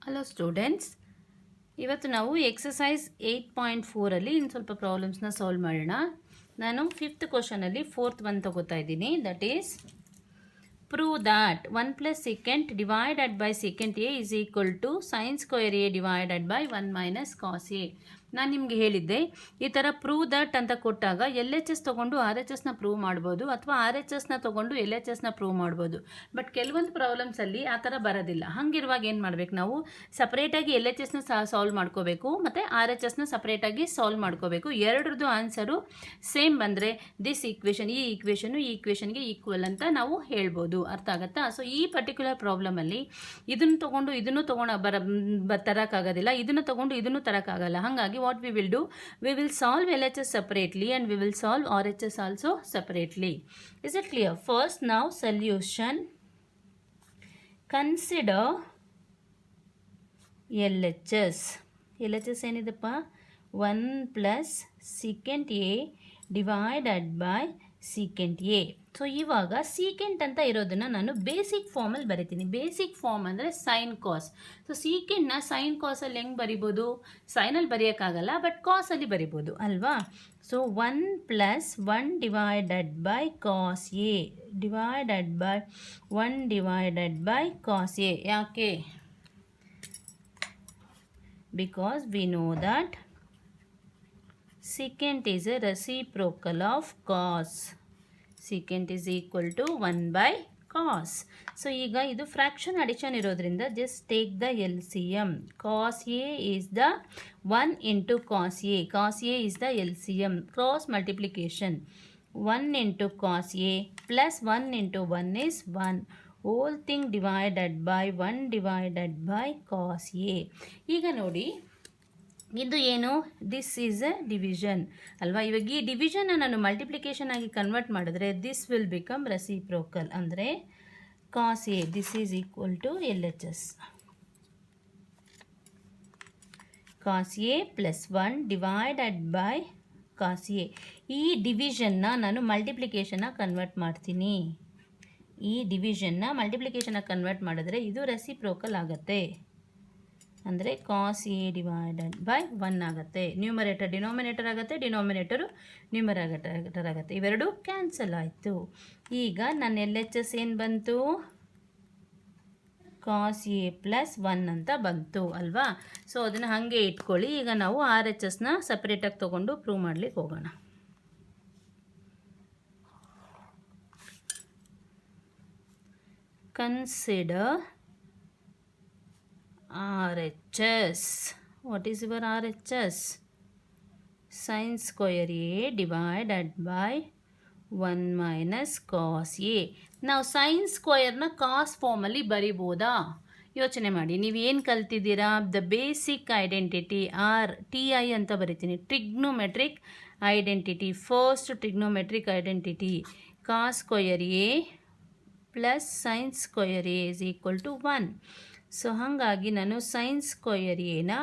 Hello students, ಇವತ್ತು ನಾವು exercise 8.4 ಇನ್ನು ಸ್ವಲ್ಪ ಪ್ರಾಬ್ಲಮ್ಸ್ನ ಸಾಲ್ವ್ ಮಾಡೋಣ. ನಾನು 5th ಕ್ವಶನಲ್ಲಿ 4th ಒನ್ ತಗೋತಾ ಇದ್ದೀನಿ. That is prove that 1 plus secant divided by secant a is equal to sin square a divided by 1 minus cos a. ನಾನು ನಿಮಗೆ ಹೇಳಿದ್ದೆ ಈ ಥರ ಪ್ರೂವ್ ದಟ್ ಅಂತ ಕೊಟ್ಟಾಗ ಎಲ್ ಎಚ್ ಎಸ್ ತೊಗೊಂಡು ಆರ್ ಎಚ್ ಎಸ್ನ ಪ್ರೂವ್ ಮಾಡ್ಬೋದು ಅಥವಾ ಆರ್ ಎಚ್ ಎಸ್ನ ತೊಗೊಂಡು ಎಲ್ ಎಚ್ ಎಸ್ನ ಪ್ರೂವ್ ಮಾಡ್ಬೋದು. ಬಟ್ ಕೆಲವೊಂದು ಪ್ರಾಬ್ಲಮ್ಸಲ್ಲಿ ಆ ಥರ ಬರೋದಿಲ್ಲ. ಹಾಗಿರುವಾಗ ಏನು ಮಾಡ್ಬೇಕು, ನಾವು ಸಪ್ರೇಟಾಗಿ ಎಲ್ ಎಚ್ ಎಸ್ನ ಸಾಲ್ವ್ ಮಾಡ್ಕೋಬೇಕು ಮತ್ತು ಆರ್ ಎಚ್ ಎಸ್ನ ಸಪ್ರೇಟಾಗಿ ಸಾಲ್ವ್ ಮಾಡ್ಕೋಬೇಕು. ಎರಡರದ್ದು ಆನ್ಸರು ಸೇಮ್ ಬಂದರೆ ದಿಸ್ ಈಕ್ವೇಷನ್ ಈ ಈಕ್ವೇಷನ್ಗೆ ಈಕ್ವಲ್ ಅಂತ ನಾವು ಹೇಳ್ಬೋದು. ಅರ್ಥ ಆಗುತ್ತಾ? ಸೊ ಈ ಪರ್ಟಿಕ್ಯುಲರ್ ಪ್ರಾಬ್ಲಮಲ್ಲಿ ಇದನ್ನು ತೊಗೊಂಡು ಇದನ್ನು ತರೋಕ್ಕಾಗೋದಿಲ್ಲ, ಇದನ್ನು ತೊಗೊಂಡು ಇದನ್ನು ತರೋಕ್ಕಾಗಲ್ಲ. ಹಾಗಾಗಿ what we will do, we will solve LHS separately and we will solve RHS also separately. Is it clear? First, now solution. Consider LHS. LHS ಏನಿದಪ್ಪ? 1 plus secant a divided by secant a. So ಇವಾಗ secant ಅಂತ ಇರೋದನ್ನು ನಾನು basic ಫಾರ್ಮಲ್ಲಿ ಬರಿತೀನಿ. Basic form ಅಂದರೆ sign ಕಾಸ್. So ಸೀಕೆಂಟ್ನ sign ಕಾಸಲ್ಲಿ ಹೆಂಗೆ ಬರಿಬೋದು? ಸೈನಲ್ಲಿ ಬರೆಯೋಕ್ಕಾಗಲ್ಲ, but ಕಾಸಲ್ಲಿ ಬರಿಬೋದು ಅಲ್ವಾ? So 1 plus 1 divided by cos a divided by 1 divided by cos a. ಯಾಕೆ? Because we know that secant is a reciprocal of cos. Secant is equal to 1 by cos. So ಈಗ ಇದು fraction addition ಇರೋದ್ರಿಂದ just take the LCM. cos a is the 1 into cos a. cos a is the LCM. Cross multiplication. 1 into cos a plus 1 into 1 is 1. Whole thing divided by 1 divided by cos a. ಈಗ ನೋಡಿ, ಇದು ಏನು? This is A division ಅಲ್ವಾ? ಇವಾಗ ಈ ಡಿವಿಷನ್ನ ನಾನು multiplication ಆಗಿ ಕನ್ವರ್ಟ್ ಮಾಡಿದ್ರೆ ದಿಸ್ ವಿಲ್ ಬಿಕಮ್ ರೆಸಿಪ್ರೋಕಲ್. ಅಂದರೆ cos A this is equal to L H S. Cos A plus 1 divided by cos A. ಈ ಡಿವಿಷನ್ನ ನಾನು ಮಲ್ಟಿಪ್ಲಿಕೇಶನ್ನ ಕನ್ವರ್ಟ್ ಮಾಡ್ತೀನಿ. ಈ ಡಿವಿಷನ್ನ ಮಲ್ಟಿಪ್ಲಿಕೇಶನ್ನ ಕನ್ವರ್ಟ್ ಮಾಡಿದ್ರೆ ಇದು ರೆಸಿಪ್ರೋಕಲ್ ಆಗುತ್ತೆ. ಅಂದರೆ ಕಾಸ್ ಎ ಡಿವೈಡೆಡ್ ಬೈ 1 ಆಗುತ್ತೆ. ನ್ಯೂಮರೇಟರ್ ಡಿನೋಮಿನೇಟರ್ ಆಗುತ್ತೆ, ಡಿನೋಮಿನೇಟರು ನ್ಯೂಮರೇಟರ್ ಆಗುತ್ತೆ. ಇವೆರಡು ಕ್ಯಾನ್ಸಲ್ ಆಯಿತು. ಈಗ ನನ್ನ ಎಲ್ ಎಚ್ ಎಸ್ ಏನು ಬಂತು? ಕಾಸ್ ಎ ಪ್ಲಸ್ 1 ಅಂತ ಬಂತು ಅಲ್ವಾ? ಸೊ ಅದನ್ನು ಹಾಗೆ ಇಟ್ಕೊಳ್ಳಿ. ಈಗ ನಾವು ಆರ್ ಎಚ್ ಎಸ್ನ ಸಪ್ರೇಟಾಗಿ ತೊಗೊಂಡು ಪ್ರೂವ್ ಮಾಡಲಿಕ್ಕೆ ಹೋಗೋಣ. Consider RHS. What is your RHS? Sin square a divided by 1 minus cos a. ನಾವು ಸೈನ್ ಸ್ಕ್ವಯರ್ನ ಕಾಸ್ ಫಾರ್ಮಲ್ಲಿ ಬರಿಬೋದಾ? ಯೋಚನೆ ಮಾಡಿ. ನೀವು ಏನು ಕಲ್ತಿದ್ದೀರಾ? ದ ಬೇಸಿಕ್ ಐಡೆಂಟಿಟಿ TI ಅಂತ ಬರಿತೀನಿ. Trigonometric identity. First trigonometric identity cos square A plus sine square A is equal to 1. So ಹಾಗಾಗಿ ನಾನು ಸೈನ್ ಸ್ಕ್ವಯರ್ ಎನ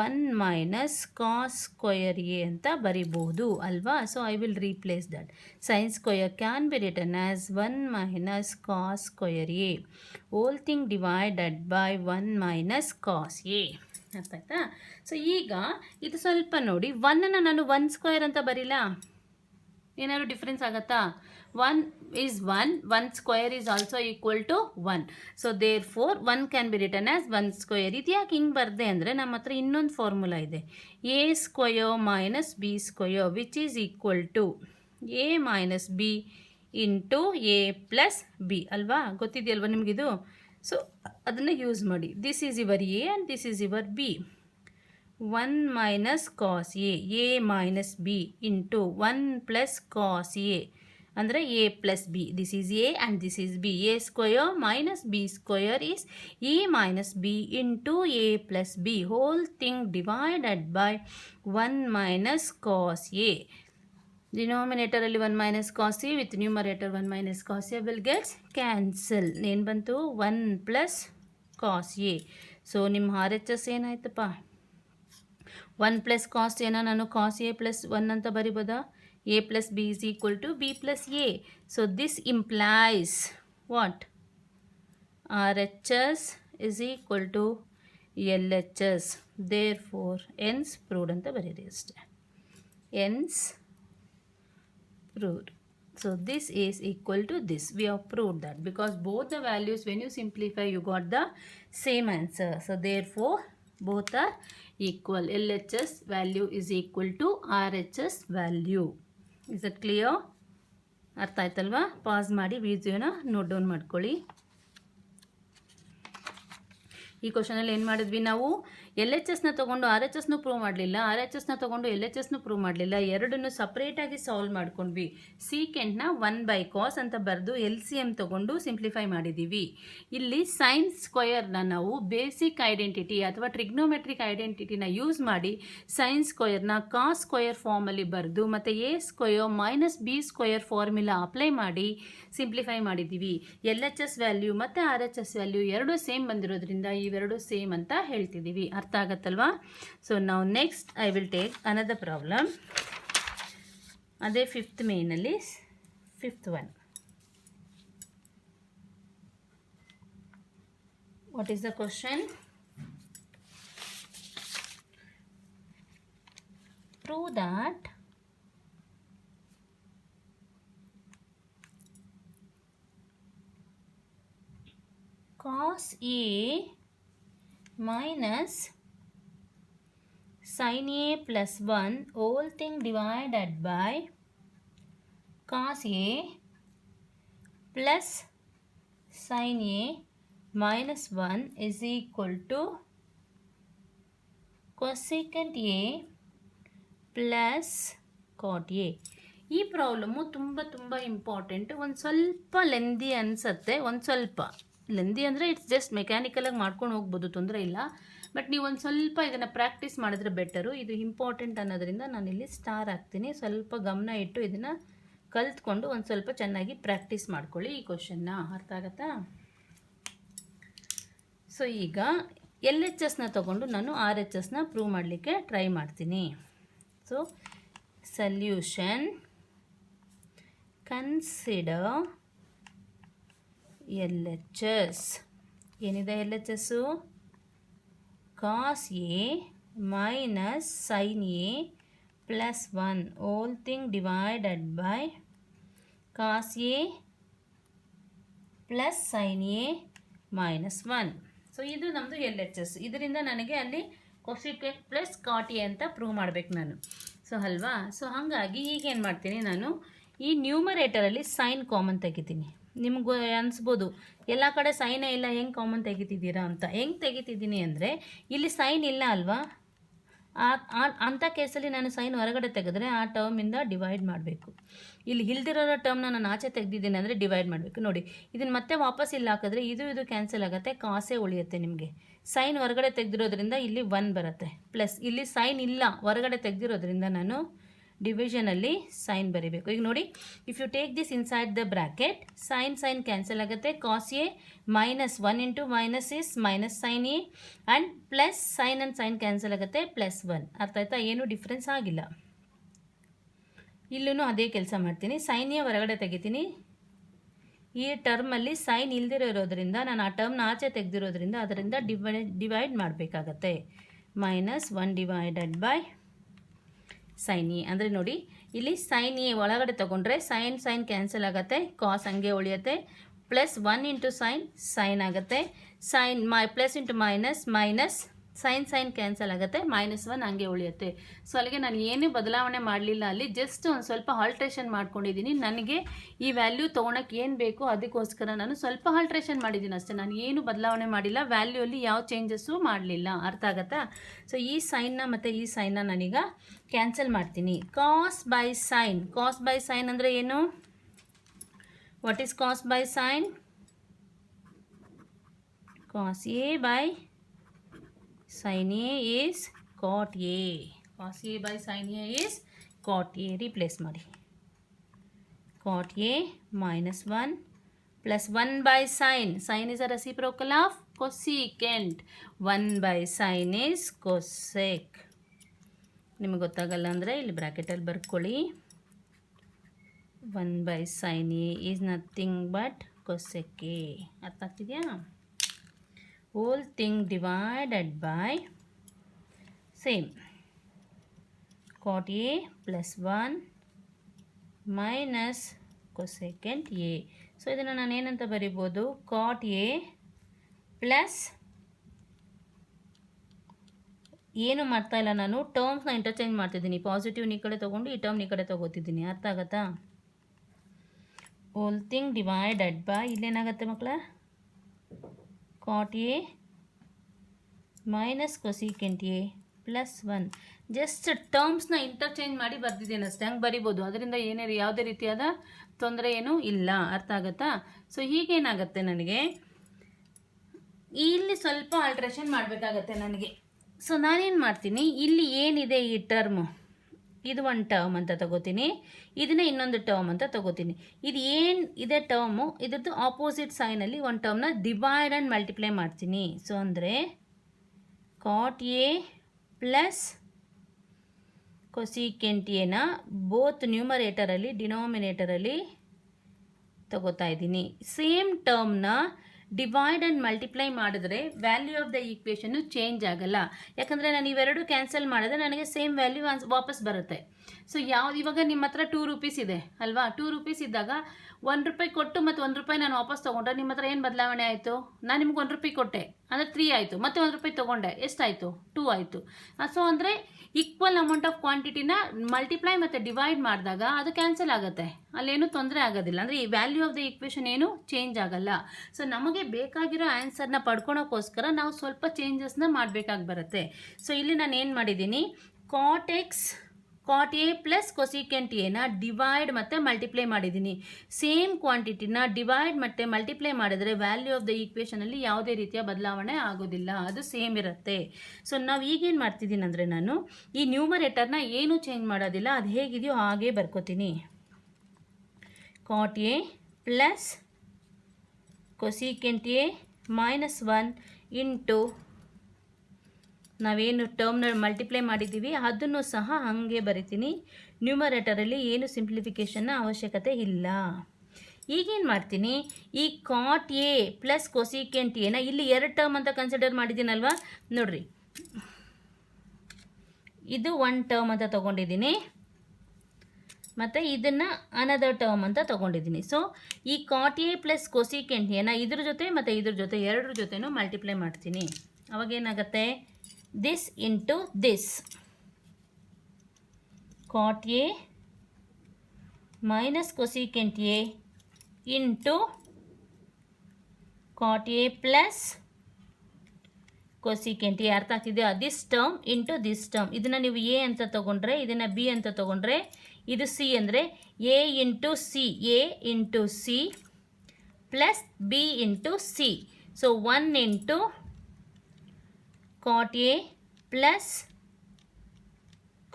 1 ಮೈನಸ್ ಕಾಸ್ ಸ್ಕ್ವಯರ್ ಎ ಅಂತ ಬರಿಬೋದು ಅಲ್ವಾ? So I will replace that. Sine square can be written as 1 minus cos square A whole thing divided by 1 minus cos A. ಅರ್ಥ ಆಯ್ತಾ? So ಈಗ ಇದು ಸ್ವಲ್ಪ ನೋಡಿ, 1ಅನ್ನು ನಾನು 1 ಸ್ಕ್ವಯರ್ ಅಂತ ಬರೀಲ? ಏನಾದ್ರು ಡಿಫ್ರೆನ್ಸ್ ಆಗುತ್ತಾ? 1 is 1, 1 square is also equal to 1. So therefore 1 can be written as 1 square. ಇದು ಯಾಕೆ ಹಿಂಗೆ ಬರ್ದೆ ಅಂದರೆ ನಮ್ಮ ಹತ್ರ ಇನ್ನೊಂದು ಫಾರ್ಮುಲಾ ಇದೆ. a square minus b square which is equal to a minus b into a plus b ಅಲ್ವಾ? ಗೊತ್ತಿದೆಯಲ್ವಾ ನಿಮಗಿದು? ಸೊ ಅದನ್ನು ಯೂಸ್ ಮಾಡಿ. This is your a and this is your b. 1 minus cos a minus b into 1 plus cos a ಅಂದರೆ a plus b. This is a and this is b. a square minus b square is a minus b into a plus b. Whole thing divided by 1 minus cos a. Denominator ಅಲ್ಲಿ 1 minus cos a with numerator 1 minus cos a will get cancel. ಏನು ಬಂತು? 1 plus cos a. So ನಿಮ್ಮ R H S ಏನಾಯ್ತಪ್ಪ? 1 plus cos a ನಾನು cos a plus 1 ಅಂತ ಬರಿಬೋದಾ? a plus b is equal to b plus a. So this implies what? RHS is equal to L H S therefore hence proved ಅಂತ ಬರೀರಿ ಅಷ್ಟೆ. ಎನ್ಸ್ proved. So this is equal to this. We have proved that because both the values, when you simplify, you got the same answer. So therefore both are equal. LHS value is equal to RHS value. Is that clear? ಅರ್ಥ ಆಯ್ತಲ್ವಾ? Pass ಮಾಡಿ ವಿಡಿಯೋನ note down ಮಾಡ್ಕೊಳ್ಳಿ. ಈ ಕ್ವಶನಲ್ಲಿ ಏನು ಮಾಡಿದ್ವಿ ನಾವು, L H ಎಸ್ನ ತೊಗೊಂಡು ಆರ್ ಎಚ್ ಎಸ್ನು ಪ್ರೂವ್ ಮಾಡಲಿಲ್ಲ, ಆರ್ ಎಚ್ ಎಸ್ನ ತೊಗೊಂಡು ಎಲ್ ಎಚ್ ಎಸ್ನು ಪ್ರೂವ್ ಮಾಡಲಿಲ್ಲ, ಎರಡನ್ನು ಸಪ್ರೇಟಾಗಿ ಸಾಲ್ವ್ ಮಾಡ್ಕೊಂಡ್ವಿ. ಸೀಕೆಂಡ್ನ 1/cos ಅಂತ ಬರೆದು ಎಲ್ ಸಿ ಎಮ್ ತೊಗೊಂಡು ಸಿಂಪ್ಲಿಫೈ ಮಾಡಿದ್ದೀವಿ. ಇಲ್ಲಿ ಸೈನ್ ಸ್ಕ್ವಯರ್ನ ನಾವು ಬೇಸಿಕ್ ಐಡೆಂಟಿಟಿ ಅಥವಾ ಟ್ರಿಗ್ನೋಮೆಟ್ರಿಕ್ ಐಡೆಂಟಿಟಿನ ಯೂಸ್ ಮಾಡಿ ಸೈನ್ ಸ್ಕ್ವಯರ್ನ ಕಾಸ್ ಸ್ಕ್ವಯರ್ ಫಾರ್ಮಲ್ಲಿ ಬರೆದು ಮತ್ತು A square minus B square formula apply ಮಾಡಿ ಸಿಂಪ್ಲಿಫೈ ಮಾಡಿದ್ದೀವಿ. ಎಲ್ ಎಚ್ ಎಸ್ ವ್ಯಾಲ್ಯೂ ಮತ್ತು ಆರ್ ಎಚ್ ಎಸ್ ವ್ಯಾಲ್ಯೂ ಎರಡೂ ಸೇಮ್ ಬಂದಿರೋದ್ರಿಂದ ಇವೆರಡು ಸೇಮ್ ಅಂತ ಹೇಳ್ತಿದ್ದೀವಿ. ಅರ್ಥ ಆಗತ್ತಲ್ವಾ? ಸೊ ನಾವು next I will take another problem. ಅದೇ 5th ಮೇನಲ್ಲಿ 5th one. What is the question? Prove that cos A minus sin A plus 1 whole thing divided by cos A plus sin A minus 1 is equal to cosecant A plus cot A. ಈ problem ತುಂಬ important. ಒಂದು ಸ್ವಲ್ಪ lengthy ಅನಿಸುತ್ತೆ, ಒಂದು ಸ್ವಲ್ಪ lengthy ಅಂದರೆ it's just ಮೆಕ್ಯಾನಿಕಲಾಗಿ ಮಾಡ್ಕೊಂಡು ಹೋಗ್ಬೋದು, ತೊಂದರೆ ಇಲ್ಲ. ಬಟ್ ನೀವು ಒಂದು ಸ್ವಲ್ಪ ಇದನ್ನು ಪ್ರಾಕ್ಟೀಸ್ ಮಾಡಿದ್ರೆ ಬೆಟರು. ಇದು ಇಂಪಾರ್ಟೆಂಟ್ ಅನ್ನೋದ್ರಿಂದ ನಾನಿಲ್ಲಿ ಸ್ಟಾರ್ ಹಾಕ್ತೀನಿ. ಸ್ವಲ್ಪ ಗಮನ ಇಟ್ಟು ಇದನ್ನು ಕಲ್ತ್ಕೊಂಡು ಒಂದು ಸ್ವಲ್ಪ ಚೆನ್ನಾಗಿ ಪ್ರಾಕ್ಟೀಸ್ ಮಾಡ್ಕೊಳ್ಳಿ ಈ ಕ್ವಶನ್ನ. ಅರ್ಥ ಆಗತ್ತಾ? ಸೊ ಈಗ ಎಲ್ ಎಚ್ ಎಸ್ನ ತೊಗೊಂಡು ನಾನು ಆರ್ ಎಚ್ ಎಸ್ನ ಪ್ರೂವ್ ಮಾಡಲಿಕ್ಕೆ ಟ್ರೈ ಮಾಡ್ತೀನಿ. So solution, consider L H S. ಏನಿದೆ L H S? Cos A minus sine A plus 1 whole thing divided by cos A plus sine A minus 1. So ಇದು ನಮ್ಮದು L H S. ಇದರಿಂದ ನನಗೆ ಅಲ್ಲಿ cosecant plus cot A ಅಂತ prove ಮಾಡಬೇಕು ನಾನು. So ಅಲ್ವಾ? ಸೊ ಹಾಗಾಗಿ ಈಗೇನು ಮಾಡ್ತೀನಿ, ನಾನು ಈ ನ್ಯೂಮರೇಟರಲ್ಲಿ ಸೈನ್ ಕಾಮನ್ ತೆಗಿತೀನಿ. ನಿಮ್ಗೆ ಅನಿಸ್ಬೋದು ಎಲ್ಲ ಕಡೆ ಸೈನೇ ಇಲ್ಲ, ಹೆಂಗೆ ಕಾಮನ್ ತೆಗಿತಿದ್ದೀರಾ ಅಂತ. ಹೆಂಗೆ ತೆಗಿತಿದ್ದೀನಿ ಅಂದರೆ ಇಲ್ಲಿ ಸೈನ್ ಇಲ್ಲ ಅಲ್ವಾ, ಅಂಥ ಕೇಸಲ್ಲಿ ನಾನು ಸೈನ್ ಹೊರಗಡೆ ತೆಗೆದ್ರೆ ಆ ಟರ್ಮಿಂದ ಡಿವೈಡ್ ಮಾಡಬೇಕು. ಇಲ್ಲಿ ಇಲ್ದಿರೋ ಟರ್ಮ್ನ ನಾನು ಆಚೆ ತೆಗೆದಿದ್ದೀನಿ ಅಂದರೆ ಡಿವೈಡ್ ಮಾಡಬೇಕು. ನೋಡಿ, ಇದನ್ನು ಮತ್ತೆ ವಾಪಸ್ ಇಲ್ಲಿ ಹಾಕಿದ್ರೆ ಇದು ಕ್ಯಾನ್ಸಲ್ ಆಗುತ್ತೆ, ಕಾಸೇ ಉಳಿಯುತ್ತೆ ನಿಮಗೆ. ಸೈನ್ ಹೊರಗಡೆ ತೆಗೆದಿರೋದ್ರಿಂದ ಇಲ್ಲಿ 1 ಬರುತ್ತೆ, ಪ್ಲಸ್ ಇಲ್ಲಿ ಸೈನ್ ಇಲ್ಲ ಹೊರಗಡೆ ತೆಗೆದಿರೋದ್ರಿಂದ ನಾನು ಡಿವಿಷನಲ್ಲಿ ಸೈನ್ ಬರೀಬೇಕು. ಈಗ ನೋಡಿ, if you take this inside the bracket, sine cancel ಆಗುತ್ತೆ. Cos A minus 1 into minus is minus sine A and plus sine and sine cancel ಆಗುತ್ತೆ, ಪ್ಲಸ್ 1. ಅರ್ಥ ಆಯ್ತಾ? ಏನೂ ಡಿಫ್ರೆನ್ಸ್ ಆಗಿಲ್ಲ. ಇಲ್ಲೂ ಅದೇ ಕೆಲಸ ಮಾಡ್ತೀನಿ. ಸೈನ್ ಎ ಹೊರಗಡೆ ತೆಗಿತೀನಿ. ಈ ಟರ್ಮಲ್ಲಿ ಸೈನ್ ಇಲ್ದಿರೋದ್ರಿಂದ ನಾನು ಆ ಟರ್ಮ್ನ ಆಚೆ ತೆಗೆದಿರೋದ್ರಿಂದ ಅದರಿಂದ ಡಿವೈಡ್ ಮಾಡಬೇಕಾಗತ್ತೆ. Minus 1 divided by sine A. ಅಂದರೆ ನೋಡಿ, ಇಲ್ಲಿ ಸೈನ್ ಎ ಒಳಗಡೆ ತೊಗೊಂಡ್ರೆ ಸೈನ್ ಕ್ಯಾನ್ಸಲ್ ಆಗುತ್ತೆ, ಕಾಸ್ ಹಂಗೆ ಉಳಿಯುತ್ತೆ, ಪ್ಲಸ್ 1 ಇಂಟು ಸೈನ್ ಆಗುತ್ತೆ, sine plus into minus sine cancel ಆಗುತ್ತೆ, -1 ಹಂಗೆ ಉಳಿಯುತ್ತೆ. ಸೊ ಅಲ್ಲಿಗೆ ನಾನು ಏನೂ ಬದಲಾವಣೆ ಮಾಡಲಿಲ್ಲ, ಅಲ್ಲಿ ಜಸ್ಟ್ ಒಂದು ಸ್ವಲ್ಪ ಆಲ್ಟ್ರೇಷನ್ ಮಾಡ್ಕೊಂಡಿದ್ದೀನಿ. ನನಗೆ ಈ ವ್ಯಾಲ್ಯೂ ತೊಗೊಳಕ್ಕೆ ಏನು ಬೇಕೋ ಅದಕ್ಕೋಸ್ಕರ ನಾನು ಸ್ವಲ್ಪ ಆಲ್ಟ್ರೇಷನ್ ಮಾಡಿದ್ದೀನಿ ಅಷ್ಟೇ. ನಾನು ಏನು ಬದಲಾವಣೆ ಮಾಡಿಲ್ಲ, ವ್ಯಾಲ್ಯೂಯಲ್ಲಿ ಯಾವ ಚೇಂಜಸ್ಸು ಮಾಡಲಿಲ್ಲ. ಅರ್ಥ ಆಗುತ್ತಾ? ಸೊ ಈ ಸೈನ್ನ ಮತ್ತು ಈ ಸೈನ್ನ ನಾನೀಗ ಕ್ಯಾನ್ಸಲ್ ಮಾಡ್ತೀನಿ. ಕಾಸ್ ಬೈ ಸೈನ್ ಅಂದರೆ ಏನು? What is cos by sine? Cos A by sin A is cot A. Cos A by sin A is cot A. Replace ಮಾಡಿ. Cot A minus 1 plus 1 by sin. Sin is a reciprocal of cosecant. 1 by sin is cosec. ನಿಮಗೆ ಗೊತ್ತಾಗಲ್ಲ ಅಂದರೆ ಇಲ್ಲಿ ಬ್ರ್ಯಾಕೆಟಲ್ಲಿ ಬರ್ಕೊಳ್ಳಿ. 1 by sin A is nothing but cosec A. ಅರ್ಥ ಆಗ್ತಿದೆಯಾ? whole thing divided by same cot A plus 1 minus cosecant A. So ಇದನ್ನು ನಾನು ಏನಂತ ಬರಿಬೋದು, cot A ಪ್ಲಸ್ ಏನು ಮಾಡ್ತಾ ಇಲ್ಲ, ನಾನು ಟರ್ಮ್ಸ್ನ ಇಂಟರ್ಚೇಂಜ್ ಮಾಡ್ತಿದ್ದೀನಿ. ಪಾಸಿಟಿವ್ನ ಈ ಕಡೆ ತೊಗೊಂಡು ಈ ಟರ್ಮ್ನ ಈ ಕಡೆ ತೊಗೋತಿದ್ದೀನಿ. ಅರ್ಥ ಆಗುತ್ತಾ? ಹೋಲ್ ಥಿಂಗ್ ಡಿವೈಡೆಡ್ ಬೈ ಇಲ್ಲೇನಾಗುತ್ತೆ ಮಕ್ಕಳ, cot A minus cosecant A plus 1. Just ಟರ್ಮ್ಸ್ನ ಇಂಟರ್ಚೇಂಜ್ ಮಾಡಿ ಬರ್ದಿದ್ದೇನೆ ಅಷ್ಟೇ. ಹಂಗೆ ಬರಿಬೋದು, ಅದರಿಂದ ಯಾವುದೇ ರೀತಿಯಾದ ತೊಂದರೆ ಏನೂ ಇಲ್ಲ. ಅರ್ಥ ಆಗುತ್ತಾ? ಸೊ ಹೀಗೇನಾಗುತ್ತೆ, ನನಗೆ ಇಲ್ಲಿ ಸ್ವಲ್ಪ ಆಲ್ಟ್ರೇಷನ್ ಮಾಡಬೇಕಾಗತ್ತೆ ನನಗೆ. ಸೊ ನಾನೇನು ಮಾಡ್ತೀನಿ, ಇಲ್ಲಿ ಏನಿದೆ ಈ ಟರ್ಮು, ಇದು ಒಂದು ಟರ್ಮ್ ಅಂತ ತಗೋತೀನಿ, ಇದನ್ನ ಇನ್ನೊಂದು ಟರ್ಮ್ ಅಂತ ತಗೋತೀನಿ. ಇದು ಏನು ಇದೆ ಟರ್ಮು, ಇದ್ರದ್ದು ಆಪೋಸಿಟ್ ಸೈನಲ್ಲಿ ಒಂದು ಟರ್ಮ್ನ ಡಿವೈಡ್ ಆ್ಯಂಡ್ ಮಲ್ಟಿಪ್ಲೈ ಮಾಡ್ತೀನಿ. ಸೊ ಅಂದರೆ ಕಾಟ್ ಎ ಪ್ಲಸ್ ಕೊಸಿಕೆಂಟ್ ಎನ ಬೋತ್ ನ್ಯೂಮರೇಟರಲ್ಲಿ ಡಿನಾಮಿನೇಟರಲ್ಲಿ ತಗೋತಾ ಇದ್ದೀನಿ. ಸೇಮ್ ಟರ್ಮ್ನ ಡಿವೈಡ್ ಆ್ಯಂಡ್ ಮಲ್ಟಿಪ್ಲೈ ಮಾಡಿದ್ರೆ ವ್ಯಾಲ್ಯೂ ಆಫ್ ದ ಈಕ್ವೇಷನ್ನು ಚೇಂಜ್ ಆಗಲ್ಲ. ಯಾಕಂದರೆ ನಾನು ಇವೆರಡು ಕ್ಯಾನ್ಸಲ್ ಮಾಡಿದ್ರೆ ನನಗೆ ಸೇಮ್ ವ್ಯಾಲ್ಯೂ ವಾಪಸ್ ಬರುತ್ತೆ. ಸೊ ಇವಾಗ ನಿಮ್ಮ ಹತ್ರ 2 ರೂಪೀಸ್ ಇದೆ ಅಲ್ವಾ, 2 ರೂಪೀಸ್ ಇದ್ದಾಗ 1 ರೂಪಾಯಿ ಕೊಟ್ಟು ಮತ್ತು 1 ರೂಪಾಯಿ ನಾನು ವಾಪಸ್ ತೊಗೊಂಡ್ರೆ ನಿಮ್ಮ ಹತ್ರ ಏನು ಬದಲಾವಣೆ ಆಯಿತು? ನಾನು ನಿಮ್ಗೆ 1 ರೂಪಾಯಿ ಕೊಟ್ಟೆ ಅಂದರೆ 3 ಆಯಿತು, ಮತ್ತೆ 1 ರೂಪಾಯಿ ತೊಗೊಂಡೆ, ಎಷ್ಟಾಯಿತು? 2 ಆಯಿತು. ಸೊ ಅಂದರೆ ಈಕ್ವಲ್ ಅಮೌಂಟ್ ಆಫ್ ಕ್ವಾಂಟಿಟಿನ ಮಲ್ಟಿಪ್ಲೈ ಮತ್ತು ಡಿವೈಡ್ ಮಾಡಿದಾಗ ಅದು ಕ್ಯಾನ್ಸಲ್ ಆಗುತ್ತೆ, ಅಲ್ಲೇನು ತೊಂದರೆ ಆಗೋದಿಲ್ಲ. ಅಂದರೆ ಈ ವ್ಯಾಲ್ಯೂ ಆಫ್ ದ ಈಕ್ವೇಷನ್ ಏನು ಚೇಂಜ್ ಆಗಲ್ಲ. ಸೊ ನಮಗೆ ಬೇಕಾಗಿರೋ ಆನ್ಸರ್ನ ಪಡ್ಕೊಳೋಕ್ಕೋಸ್ಕರ ನಾವು ಸ್ವಲ್ಪ ಚೇಂಜಸ್ನ ಮಾಡಬೇಕಾಗಿ ಬರುತ್ತೆ. ಸೊ ಇಲ್ಲಿ ನಾನು ಏನು ಮಾಡಿದ್ದೀನಿ, ಕಾಟ್ ಎ ಪ್ಲಸ್ ಕೊಸಿಕೆಂಟ್ ಎನ ಡಿವೈಡ್ ಮತ್ತು ಮಲ್ಟಿಪ್ಲೈ ಮಾಡಿದ್ದೀನಿ. ಸೇಮ್ ಕ್ವಾಂಟಿಟಿನ ಡಿವೈಡ್ ಮತ್ತು ಮಲ್ಟಿಪ್ಲೈ ಮಾಡಿದ್ರೆ ವ್ಯಾಲ್ಯೂ ಆಫ್ ದ ಈಕ್ವೇಷನಲ್ಲಿ ಯಾವುದೇ ರೀತಿಯ ಬದಲಾವಣೆ ಆಗೋದಿಲ್ಲ, ಅದು ಸೇಮ್ ಇರುತ್ತೆ. ಸೊ ನಾವು ಈಗೇನು ಮಾಡ್ತಿದ್ದೀನಿ ಅಂದರೆ, ನಾನು ಈ ನ್ಯೂಮರೇಟರ್ನ ಏನೂ ಚೇಂಜ್ ಮಾಡೋದಿಲ್ಲ, ಅದು ಹೇಗಿದೆಯೋ ಹಾಗೇ ಬರ್ಕೋತೀನಿ. Cot A plus cosecant A minus 1 into ನಾವೇನು ಟರ್ಮ್ನ ಮಲ್ಟಿಪ್ಲೈ ಮಾಡಿದ್ದೀವಿ ಅದನ್ನು ಸಹ ಹಾಗೆ ಬರಿತೀನಿ. ನ್ಯೂಮರೇಟರಲ್ಲಿ ಏನು ಸಿಂಪ್ಲಿಫಿಕೇಷನ್ನ ಅವಶ್ಯಕತೆ ಇಲ್ಲ. ಈಗೇನು ಮಾಡ್ತೀನಿ, ಈ ಕಾಟ್ ಎ ಪ್ಲಸ್ ಕೊಸಿಕೆಂಟ್ ಎನ ಇಲ್ಲಿ 2 ಟರ್ಮ್ ಅಂತ ಕನ್ಸಿಡರ್ ಮಾಡಿದ್ದೀನಲ್ವಾ, ನೋಡ್ರಿ ಇದು 1 ಟರ್ಮ್ ಅಂತ ತೊಗೊಂಡಿದ್ದೀನಿ ಮತ್ತು ಇದನ್ನು ಅನದರ್ ಟರ್ಮ್ ಅಂತ ತೊಗೊಂಡಿದ್ದೀನಿ. ಸೊ ಈ ಕಾಟ್ ಎ ಪ್ಲಸ್ ಕೊಸಿಕೆಂಟ್ ಎನ ಇದ್ರ ಜೊತೆ ಮತ್ತು ಇದ್ರ ಜೊತೆ ಎರಡರ ಜೊತೆನೂ ಮಲ್ಟಿಪ್ಲೈ ಮಾಡ್ತೀನಿ. ಅವಾಗೇನಾಗುತ್ತೆ, this into this, cot A minus cosecant A into cot A plus cosecant A. ಅರ್ಥ ಆಗ್ತಿದೆಯಾ? This term into this term, ಇದನ್ನು ನೀವು ಎ ಅಂತ ತೊಗೊಂಡ್ರೆ ಇದನ್ನು ಬಿ ಅಂತ ತೊಗೊಂಡ್ರೆ ಇದು ಸಿ ಅಂದರೆ A into C plus B into C. So 1 into cot A plus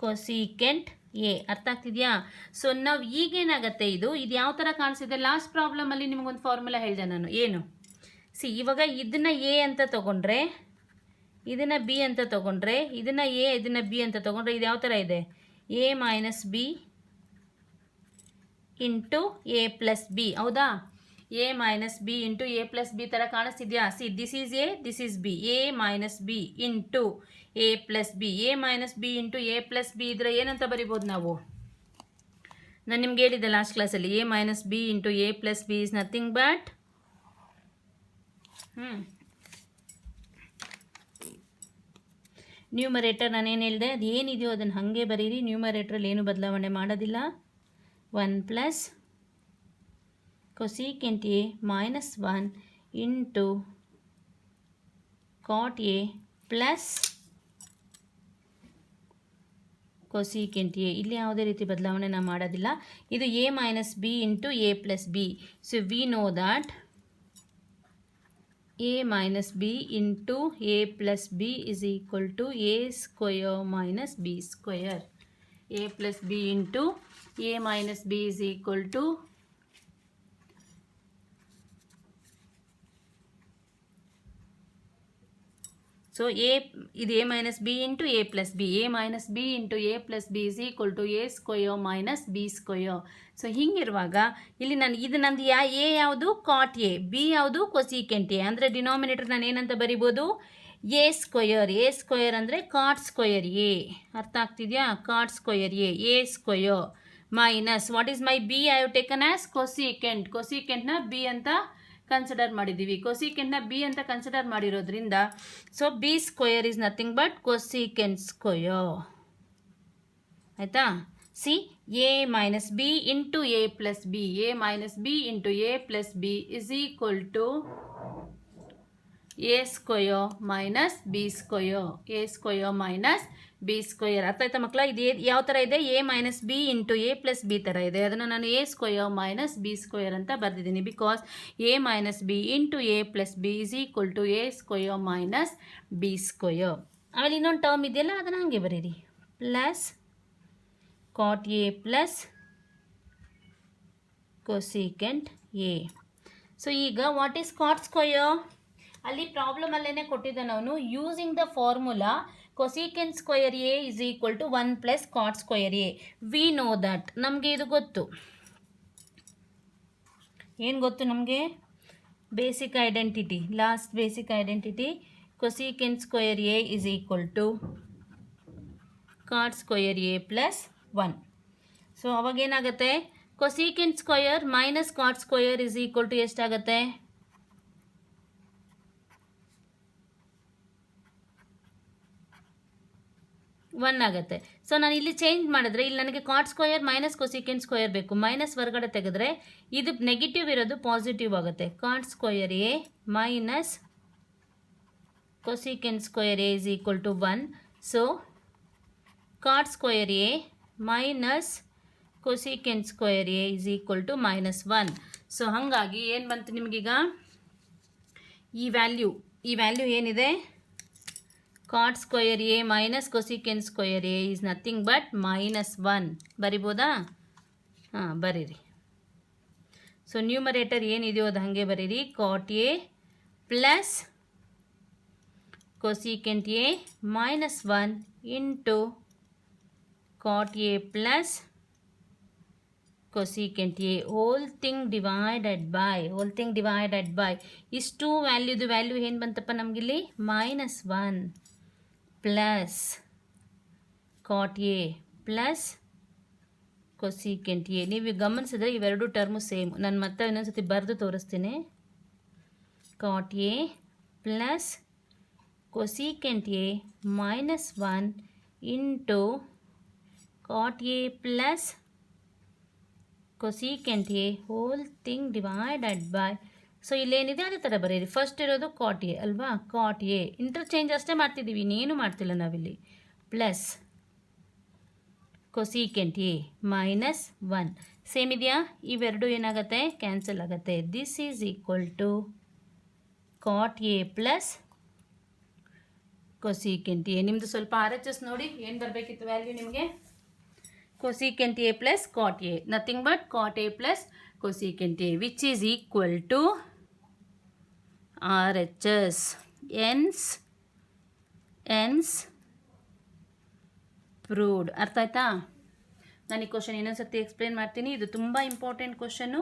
cosecant A. ಅರ್ಥ ಆಗ್ತಿದೆಯಾ? ಸೊ ನಾವು ಈಗೇನಾಗುತ್ತೆ, ಇದು ಯಾವ ಥರ ಕಾಣಿಸಿದೆ, ಲಾಸ್ಟ್ ಪ್ರಾಬ್ಲಮಲ್ಲಿ ನಿಮಗೊಂದು ಫಾರ್ಮುಲಾ ಹೇಳಿದೆ ನಾನು. ಏನು ಇವಾಗ ಇದನ್ನು ಎ ಅಂತ ತೊಗೊಂಡ್ರೆ ಇದನ್ನು ಬಿ ಅಂತ ತೊಗೊಂಡ್ರೆ ಇದನ್ನು ಎ ಇದನ್ನು ಬಿ ಅಂತ ತೊಗೊಂಡ್ರೆ ಇದು ಯಾವ ಥರ ಇದೆ, A minus B into A plus B. ಹೌದಾ? A minus B into A plus B ಥರ ಕಾಣಿಸ್ತಿದ್ಯಾ? This is A, this is B. A minus B into A plus B. A minus B into A plus B ಇದ್ರೆ ಏನಂತ ಬರಿಬೋದು ನಾವು? ನಾನು ನಿಮ್ಗೆ ಹೇಳಿದ್ದೆ ಲಾಸ್ಟ್ ಕ್ಲಾಸಲ್ಲಿ, A minus B into A plus B is nothing but numerator ನಾನೇನು ಹೇಳಿದೆ, ಅದು ಏನಿದೆಯೋ ಅದನ್ನು ಹಾಗೆ ಬರೀರಿ. ನ್ಯೂಮರೇಟ್ರಲ್ಲಿ ಏನು ಬದಲಾವಣೆ ಮಾಡೋದಿಲ್ಲ. 1 plus cosecant A minus 1 into cot A plus cosecant A. ಇಲ್ಲಿ ಯಾವುದೇ ರೀತಿ ಬದಲಾವಣೆ ನಾವು ಮಾಡೋದಿಲ್ಲ. ಇದು A minus B into A plus B. So we know that A minus B into A plus B is equal to A square minus B square. A plus B into A minus B is equal to so ಇದು a minus B into a plus B, a minus B into a plus B is equal to a square minus B square. So ಹಿಂಗಿರುವಾಗ ಇಲ್ಲಿ ನಂದು A ಯಾವುದು cot A, B ಯಾವುದು cosecant A, ಅಂದರೆ denominator ನಾನು ಏನಂತ ಬರಿಬೋದು ಎ ಸ್ಕ್ವಯರ್ ಅಂದರೆ ಕಾಟ್ ಸ್ಕ್ವಯರ್ ಎ. ಅರ್ಥ ಆಗ್ತಿದೆಯಾ? Cot square A square minus what is my B, I have taken as ಕೊಸಿಕೆಂಟ್ನ ಬಿ ಅಂತ ಕನ್ಸಿಡರ್ ಮಾಡಿದ್ದೀವಿ. ಕೊಸಿಕೆಂಟ್ನ ಬಿ ಅಂತ ಕನ್ಸಿಡರ್ ಮಾಡಿರೋದ್ರಿಂದ so B square is nothing but cosecant square. ಆಯಿತಾ? See A minus B into A plus B, A minus B into A plus B is equal to A square minus B square, A square minus B square. ಅರ್ಥ ಆಯ್ತಾ ಮಕ್ಕಳ? ಇದು ಯಾವ ಥರ ಇದೆ? A minus B into A plus B ಥರ ಇದೆ. ಅದನ್ನು ನಾನು A square minus B square ಅಂತ ಬರೆದಿದ್ದೀನಿ. Because A minus B into A plus B is equal to A square minus B square. ಆಮೇಲೆ ಇನ್ನೊಂದು ಟರ್ಮ್ ಇದೆಯಲ್ಲ ಅದನ್ನು ಹಾಗೆ ಬರೀರಿ, plus cot A plus cosecant A. So ಈಗ ವಾಟ್ ಈಸ್ ಕಾಟ್ ಸ್ಕ್ವಯರ್? ಅಲ್ಲಿ ಪ್ರಾಬ್ಲಮ್ ಅಲ್ಲೇ ಕೊಟ್ಟಿದ್ದಾನೆ ಅವನು. Using the formula cosecant square A is equal to 1 plus cot square A. We know that, ನಮಗೆ ಇದು ಗೊತ್ತು. ಏನು ಗೊತ್ತು ನಮಗೆ? Basic identity, last basic identity cosecant square A is equal to cot square A plus 1. So ಅವಾಗೇನಾಗುತ್ತೆ? Cosecant square minus cot square is equal to ಎಷ್ಟಾಗುತ್ತೆ? 1 ಆಗುತ್ತೆ. So ನಾನು ಇಲ್ಲಿ ಚೇಂಜ್ ಮಾಡಿದ್ರೆ ಇಲ್ಲಿ ನನಗೆ cot square minus cosecant square ಬೇಕು. ಮೈನಸ್ ಹೊರಗಡೆ ತೆಗೆದ್ರೆ ಇದು ನೆಗೆಟಿವ್ ಇರೋದು ಪಾಸಿಟಿವ್ ಆಗುತ್ತೆ. Cot square A minus cosecant square A is equal to 1. So cot square A minus cosecant square A is equal to -1. So ಹಾಗಾಗಿ ಏನು ಬಂತು ನಿಮಗೀಗ? ಈ ವ್ಯಾಲ್ಯೂ ಏನಿದೆ? Cot square A minus cosecant square A is nothing but -1. ಬರಿಬೋದಾ? ಹಾಂ, ಬರೀರಿ. So numerator ಏನಿದೆಯೋ ಅದು ಹಾಗೆ ಬರೀರಿ. ಕಾಟ್ A plus cosecant A -1 into cot A plus cosecant A whole thing divided by ಇಷ್ಟು ವ್ಯಾಲ್ಯೂ ಏನು ಬಂತಪ್ಪ ನಮಗಿಲ್ಲಿ? -1 plus cot A plus cosecant A. ನೀವು ಗಮನಿಸಿದ್ರೆ ಇವೆರಡು ಟರ್ಮು ಸೇಮ್. ನಾನು ಮತ್ತೆ ಇನ್ನೊಂದು ಸತಿ ಬರೆದು ತೋರಿಸ್ತೀನಿ. Cot A plus cosecant A -1 into cot A plus cosecant A whole thing divided by. So ಇಲ್ಲೇನಿದೆ ಅದೇ ಥರ ಬರೀರಿ. ಫಸ್ಟ್ ಇರೋದು ಕಾಟ್ ಎ ಅಲ್ವಾ? ಕಾಟ್ ಎ ಇಂಟರ್ಚೇಂಜ್ ಅಷ್ಟೇ ಮಾಡ್ತಿದ್ದೀವಿ, ಇನ್ನೇನು ಮಾಡ್ತಿಲ್ಲ ನಾವಿಲ್ಲಿ. ಪ್ಲಸ್ ಕೊಸಿಕೆಂಟ್ ಎ -1 ಸೇಮ್ ಇದೆಯಾ? ಇವೆರಡು ಏನಾಗುತ್ತೆ? ಕ್ಯಾನ್ಸಲ್ ಆಗುತ್ತೆ. This is equal to cot A plus cosecant A. ನಿಮ್ಮದು ಸ್ವಲ್ಪ RHS ನೋಡಿ ಏನು ಬರಬೇಕಿತ್ತು ವ್ಯಾಲ್ಯೂ ನಿಮಗೆ? Cosecant A plus cot A, nothing but cot A plus cosecant A which is equal to RHS. Hence proved. ಅರ್ಥ ಆಯ್ತಾ? ನಾನು ಈ ಕ್ವಶನ್ ಇನ್ನೊಂದು ಸರ್ತಿ ಎಕ್ಸ್ಪ್ಲೇನ್ ಮಾಡ್ತೀನಿ. ಇದು ತುಂಬ ಇಂಪಾರ್ಟೆಂಟ್ ಕ್ವಶನ್ನು.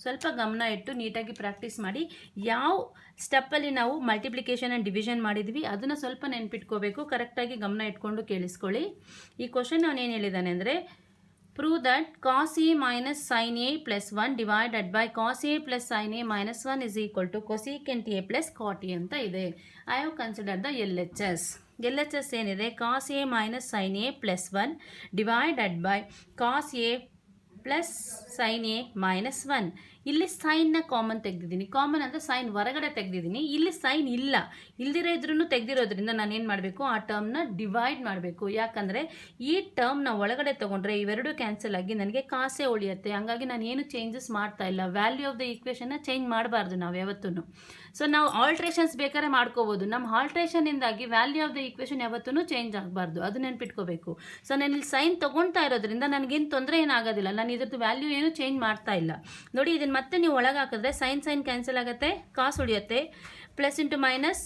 ಸ್ವಲ್ಪ ಗಮನ ಇಟ್ಟು ನೀಟಾಗಿ ಪ್ರಾಕ್ಟೀಸ್ ಮಾಡಿ. ಯಾವ ಸ್ಟೆಪ್ಪಲ್ಲಿ ನಾವು ಮಲ್ಟಿಪ್ಲಿಕೇಶನ್ ಆ್ಯಂಡ್ ಡಿವಿಷನ್ ಮಾಡಿದ್ವಿ ಅದನ್ನು ಸ್ವಲ್ಪ ನೆನ್ಪಿಟ್ಕೋಬೇಕು. ಕರೆಕ್ಟಾಗಿ ಗಮನ ಇಟ್ಕೊಂಡು ಕೇಳಿಸ್ಕೊಳ್ಳಿ. ಈ ಕ್ವಶನ್ ಅವನೇನು ಹೇಳಿದ್ದಾನೆ ಅಂದರೆ, prove that cos A minus sin A plus 1 divided by cos A plus sin A minus 1 is equal to cosecant A plus cot A ಅಂತ ಇದೆ. I have considered the LHS. LHS ಏನಿದೆ? cos A minus sin A plus 1 divided by cos A plus sin A minus 1. ಇಲ್ಲಿ ಸೈನ್ನ common ತೆಗೆದಿದ್ದೀನಿ. Common ಅಂದರೆ sign ಹೊರಗಡೆ ತೆಗೆದಿದ್ದೀನಿ. ಇಲ್ಲಿ sign ಇಲ್ದಿರೋ ಇದ್ರೂ ತೆಗೆದಿರೋದ್ರಿಂದ ನಾನೇನು ಮಾಡಬೇಕು? ಆ ಟರ್ಮ್ನ ಡಿವೈಡ್ ಮಾಡಬೇಕು. ಯಾಕಂದರೆ ಈ ಟರ್ಮ್ನ ಒಳಗಡೆ ತೊಗೊಂಡ್ರೆ ಇವೆರಡು ಕ್ಯಾನ್ಸಲ್ ಆಗಿ ನನಗೆ ಕಾಸೇ ಉಳಿಯುತ್ತೆ. ಹಾಗಾಗಿ ನಾನು ಏನು ಚೇಂಜಸ್ ಮಾಡ್ತಾ ಇಲ್ಲ. ವ್ಯಾಲ್ಯೂ ಆಫ್ ದ ಈಕ್ವೇಷನ್ನ ಚೇಂಜ್ ಮಾಡಬಾರ್ದು ನಾವು ಯಾವತ್ತೂ. ಸೊ ನಾವು ಆಲ್ಟ್ರೇಷನ್ಸ್ ಬೇಕಾದ್ರೆ ಮಾಡ್ಕೋಬೋದು. ನಮ್ಮ ಆಲ್ಟ್ರೇಷನಿಂದಾಗಿ ವ್ಯಾಲ್ಯೂ ಆಫ್ ದ ಈಕ್ವೇಷನ್ ಯಾವತ್ತೂ ಚೇಂಜ್ ಆಗಬಾರ್ದು. ಅದು ನೆನ್ಪಿಟ್ಕೋಬೇಕು. ಸೊ ನಾನು ಇಲ್ಲಿ ಸೈನ್ ತೊಗೊಳ್ತಾ ಇರೋದ್ರಿಂದ ನನಗೇನು ತೊಂದರೆ ಏನಾಗೋದಿಲ್ಲ. ನಾನು ಇದ್ರದ್ದು ವ್ಯಾಲ್ಯೂ ಏನು ಚೇಂಜ್ ಮಾಡ್ತಾ ಇಲ್ಲ. ನೋಡಿ, ಇದನ್ನು ಮತ್ತೆ ನೀವು ಒಳಗೆ ಹಾಕಿದ್ರೆ ಸೈನ್ ಕ್ಯಾನ್ಸಲ್ ಆಗುತ್ತೆ, ಕಾಸು ಉಳಿಯುತ್ತೆ. Plus into minus,